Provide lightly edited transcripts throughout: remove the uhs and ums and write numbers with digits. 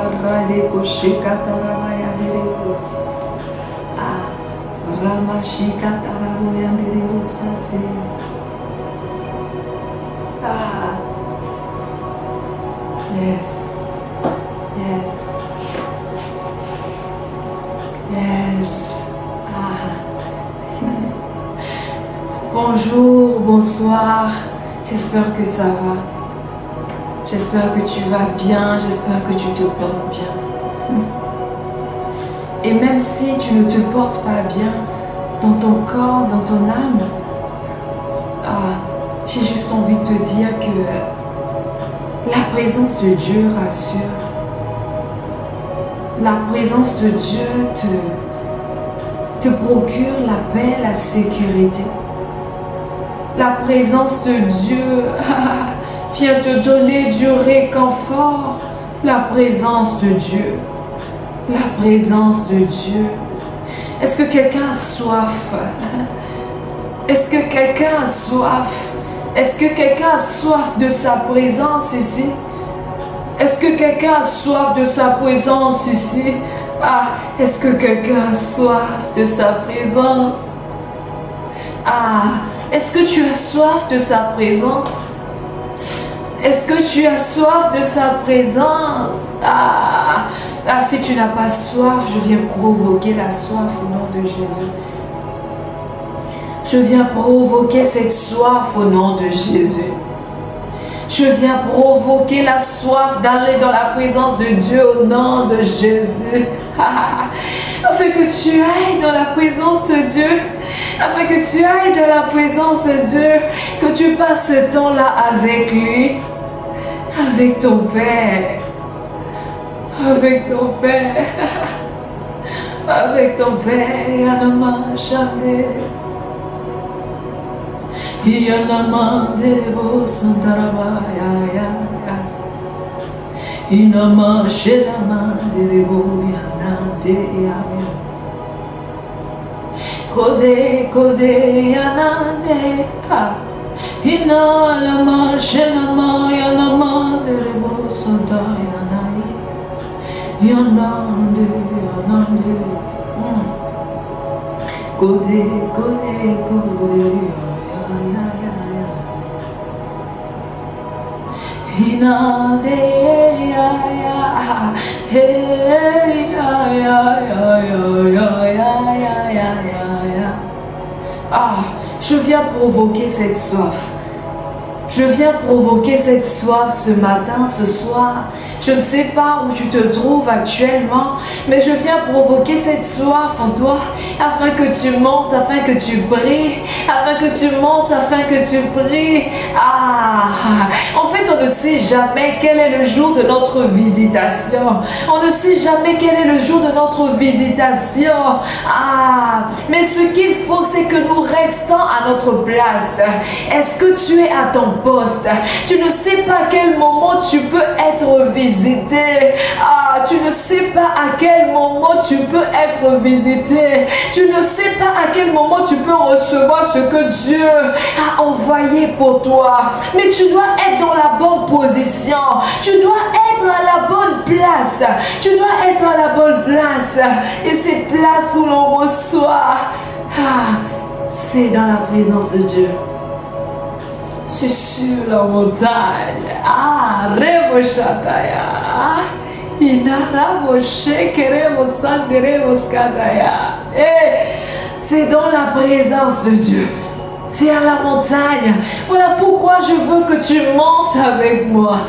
Radeko Shekatarabaya Derebos. Ah, Ramashikataraboya Derebosate. Ah, yes, yes, yes. Ah. Bonjour, bonsoir, j'espère que ça va. J'espère que tu vas bien, j'espère que tu te portes bien. Et même si tu ne te portes pas bien dans ton corps, dans ton âme, j'ai juste envie de te dire que la présence de Dieu rassure. La présence de Dieu te procure la paix, la sécurité. La présence de Dieu vient te donner du réconfort. La présence de Dieu. La présence de Dieu. Est-ce que quelqu'un a soif? Est-ce que quelqu'un a soif? Est-ce que quelqu'un a soif de sa présence ici? Est-ce que quelqu'un a soif de sa présence ici? Est-ce que quelqu'un a soif de sa présence? Est-ce que tu as soif de sa présence? Est-ce que tu as soif de sa présence? Si tu n'as pas soif, je viens provoquer la soif au nom de Jésus. Je viens provoquer cette soif au nom de Jésus. Je viens provoquer la soif d'aller dans la présence de Dieu au nom de Jésus. Afin que tu ailles dans la présence de Dieu. Afin que tu ailles dans la présence de Dieu. Que tu passes ce temps-là avec lui. Avec ton Père. Avec ton Père. Avec ton Père. Yanama Chandé. Yanama Derebo Sandarabaya. Inama Shelama Derebo Yanande. Kode Kode Yanande. Inalama Shelama Yanama Derebo Sandayanai. Yanande Yanande. Kode Kode Kode. Hinade ya ya hey ya ya ya ya ya ya. Je viens provoquer cette soif. Je viens provoquer cette soif ce matin, ce soir. Je ne sais pas où tu te trouves actuellement, mais je viens provoquer cette soif en toi, afin que tu montes, afin que tu brilles, afin que tu montes, afin que tu brilles. En fait, on ne sait jamais quel est le jour de notre visitation. On ne sait jamais quel est le jour de notre visitation. Mais ce qu'il faut, c'est que nous restons à notre place. Est-ce que tu es à ton poste? Tu ne sais pas à quel moment tu peux être visité. Tu ne sais pas à quel moment tu peux être visité. Tu ne sais pas à quel moment tu peux recevoir ce que Dieu a envoyé pour toi. Mais tu dois être dans la bonne position. Tu dois être à la bonne place. Tu dois être à la bonne place. Et cette place où l'on reçoit, c'est dans la présence de Dieu. C'est sur la montagne. Rebo Shataya. Inarabo Shekerebo Sanderebo Skadaya. C'est dans la présence de Dieu. C'est à la montagne. Voilà pourquoi je veux que tu montes avec moi.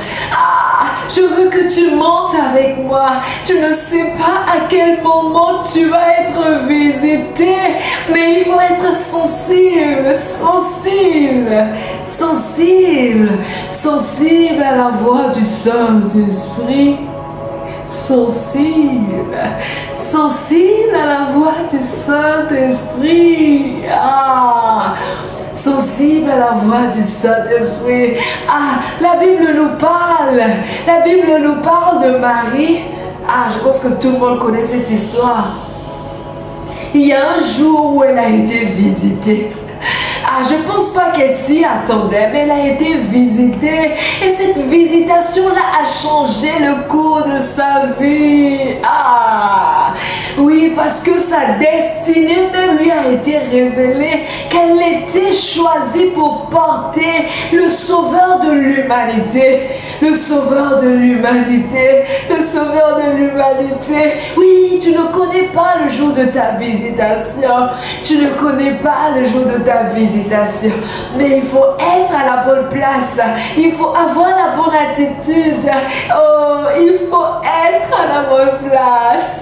Je veux que tu montes avec moi. Tu ne sais pas à quel moment tu vas être visité. Mais il faut être sensible, sensible, sensible, sensible à la voix du Saint-Esprit. Sensible, sensible à la voix du Saint-Esprit. Sensible à la voix du Saint-Esprit. La Bible nous parle. La Bible nous parle de Marie. Je pense que tout le monde connaît cette histoire. Il y a un jour où elle a été visitée. Je ne pense pas qu'elle s'y attendait, mais elle a été visitée. Et cette visitation-là a changé le cours de sa vie. parce que sa destinée lui a été révélée, qu'elle était choisie pour porter le sauveur de l'humanité. Le sauveur de l'humanité, le sauveur de l'humanité. Oui, tu ne connais pas le jour de ta visitation. Tu ne connais pas le jour de ta visitation. Mais il faut être à la bonne place. Il faut avoir la bonne attitude. Oh, il faut être à la bonne place.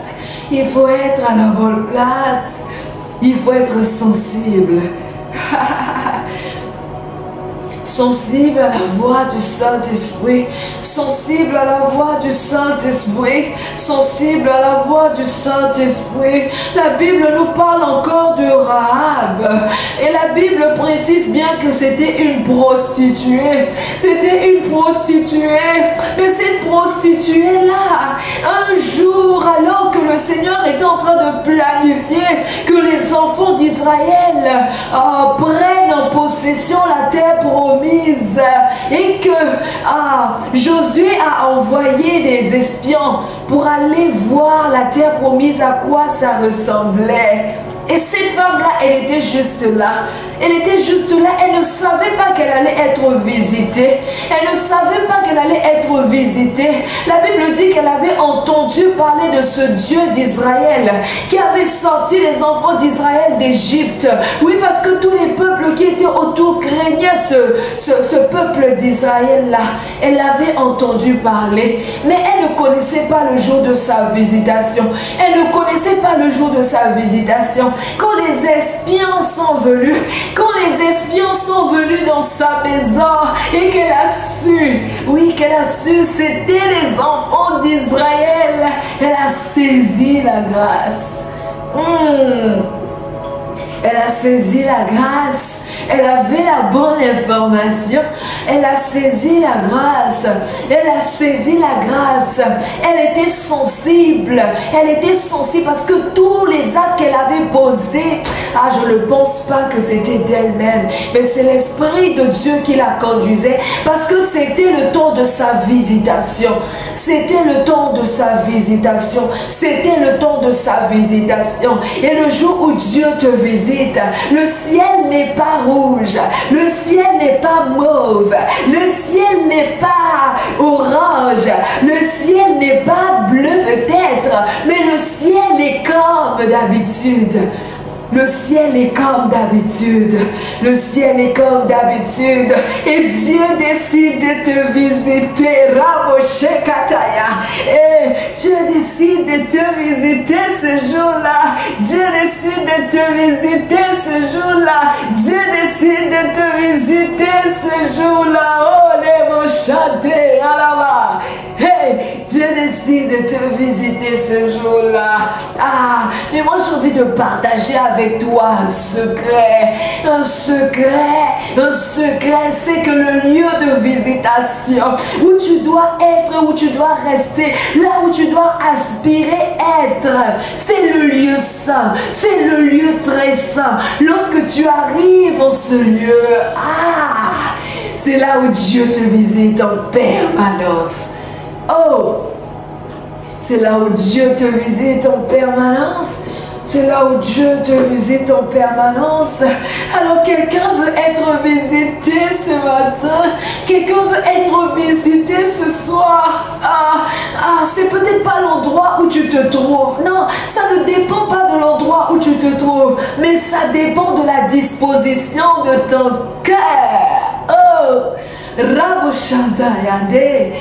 Il faut être à la bonne place. Il faut être sensible. Sensible à la voix du Saint-Esprit, sensible à la voix du Saint-Esprit, sensible à la voix du Saint-Esprit. La Bible nous parle encore de Rahab. Et la Bible précise bien que c'était une prostituée. C'était une prostituée. Mais cette prostituée-là, un jour, alors que le Seigneur était en train de planifier que les enfants d'Israël prennent en possession la terre promise, et que Josué a envoyé des espions pour aller voir la terre promise, à quoi ça ressemblait. Et cette femme-là, elle était juste là. Elle était juste là. Elle ne savait pas qu'elle allait être visitée. Elle ne savait pas qu'elle allait être visitée. La Bible dit qu'elle avait entendu parler de ce Dieu d'Israël qui avait sorti les enfants d'Israël d'Égypte. Oui, parce que tous les peuples qui étaient autour craignaient ce peuple d'Israël-là. Elle avait entendu parler, mais elle ne connaissait pas le jour de sa visitation. Elle ne connaissait pas le jour de sa visitation. Quand les espions sont venus, dans sa maison et qu'elle a su, oui, qu'elle a su, c'était les enfants d'Israël, elle a saisi la grâce. Elle a saisi la grâce. Elle avait la bonne information. Elle a saisi la grâce. Elle a saisi la grâce. Elle était sensible. Elle était sensible parce que tous les actes qu'elle avait posés, je ne pense pas que c'était d'elle-même, mais c'est l'Esprit de Dieu qui la conduisait parce que c'était le temps de sa visitation. C'était le temps de sa visitation. C'était le temps de sa visitation. Et le jour où Dieu te visite, le ciel n'est pas rouge, le ciel n'est pas mauve, le ciel n'est pas orange, le ciel n'est pas bleu peut-être, mais le ciel est comme d'habitude. Le ciel est comme d'habitude. Le ciel est comme d'habitude. Et Dieu décide de te visiter. Et Dieu décide de te visiter ce jour-là. Dieu décide de te visiter ce jour-là. Dieu décide de te visiter ce jour-là. Oh, les mots chantés. Hey, Dieu décide de te visiter ce jour-là. Mais moi j'ai envie de partager avec toi un secret. Un secret. Un secret, c'est que le lieu de visitation, où tu dois être, où tu dois rester, là où tu dois aspirer être, c'est le lieu saint. C'est le lieu très saint. Lorsque tu arrives en ce lieu, c'est là où Dieu te visite en permanence. Oh, c'est là où Dieu te visite en permanence. C'est là où Dieu te visite en permanence. Alors quelqu'un veut être visité ce matin. Quelqu'un veut être visité ce soir. C'est peut-être pas l'endroit où tu te trouves. Non, ça ne dépend pas de l'endroit où tu te trouves. Mais ça dépend de la disposition de ton cœur. Oh, Raboshandayade.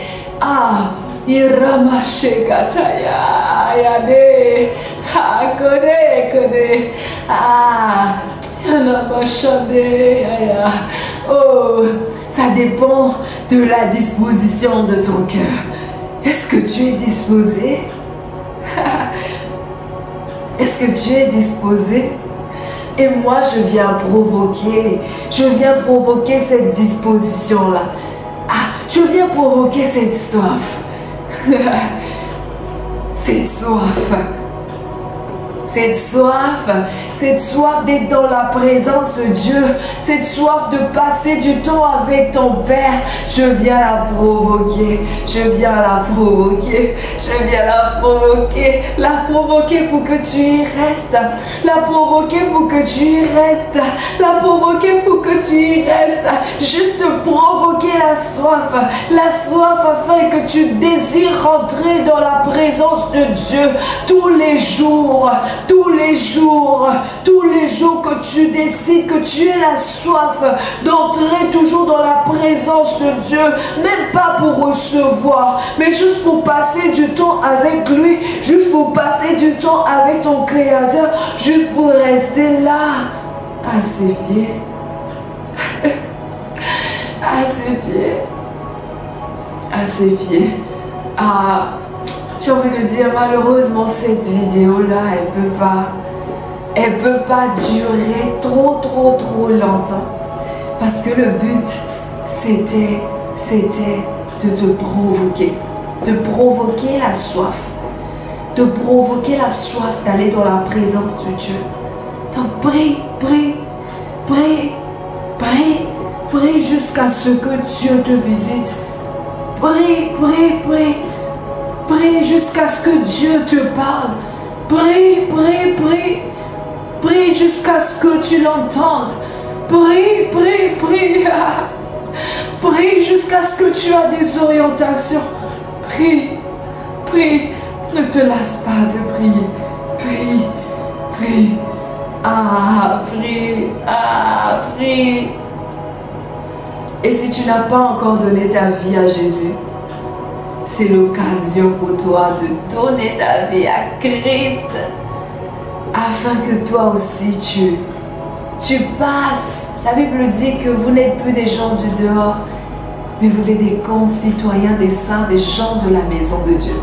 Iramashe kataya yade kode yanamashade ya. Oh, ça dépend de la disposition de ton cœur. Est-ce que tu es disposé? Est-ce que tu es disposé? Et moi je viens provoquer cette disposition-là. Je viens provoquer cette soif. Cette soif. cette soif d'être dans la présence de Dieu, cette soif de passer du temps avec ton Père, je viens la provoquer, je viens la provoquer, je viens la provoquer pour que tu y restes, la provoquer pour que tu y restes, la provoquer pour que tu y restes, juste provoquer la soif afin que tu désires rentrer dans la présence de Dieu tous les jours, que tu décides que tu aies la soif d'entrer toujours dans la présence de Dieu, même pas pour recevoir, mais juste pour passer du temps avec lui, juste pour passer du temps avec ton Créateur, juste pour rester là, à ses pieds, à ses pieds, à ses pieds. Ah, j'ai envie de dire, malheureusement, cette vidéo-là, elle peut pas durer trop longtemps. Parce que le but, c'était de te provoquer. De provoquer la soif. De provoquer la soif d'aller dans la présence de Dieu. Donc, prie jusqu'à ce que Dieu te visite. Prie jusqu'à ce que Dieu te parle. Prie jusqu'à ce que tu l'entendes. Prie. Prie jusqu'à ce que tu as des orientations. Prie. Ne te lasse pas de prier. Prie. Prie. Et si tu n'as pas encore donné ta vie à Jésus, c'est l'occasion pour toi de donner ta vie à Christ, afin que toi aussi tu passes. La Bible dit que vous n'êtes plus des gens du dehors, mais vous êtes des concitoyens des saints, des gens de la maison de Dieu.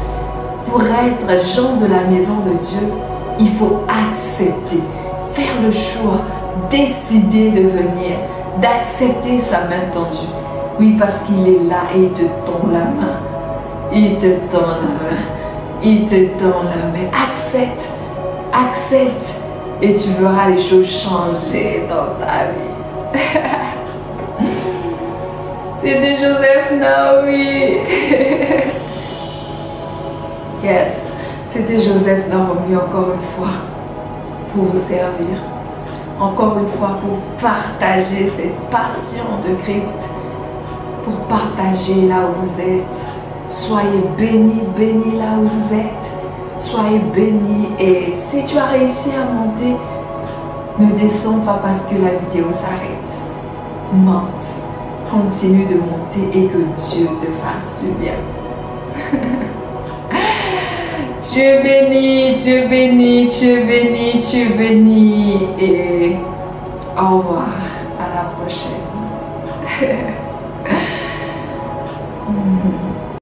Pour être gens de la maison de Dieu, il faut accepter, faire le choix, décider de venir, d'accepter sa main tendue. Oui, parce qu'il est là et il te tend la main. Il te tend la main. Accepte. Et tu verras les choses changer dans ta vie. C'était Joseph Naomi. Yes. C'était Joseph Naomi encore une fois pour vous servir. Encore une fois pour partager cette passion de Christ. Pour partager là où vous êtes. Soyez bénis là où vous êtes. Soyez bénis. Et si tu as réussi à monter, ne descends pas parce que la vidéo s'arrête. Monte. Continue de monter et que Dieu te fasse du bien. Tu es béni, et au revoir, à la prochaine.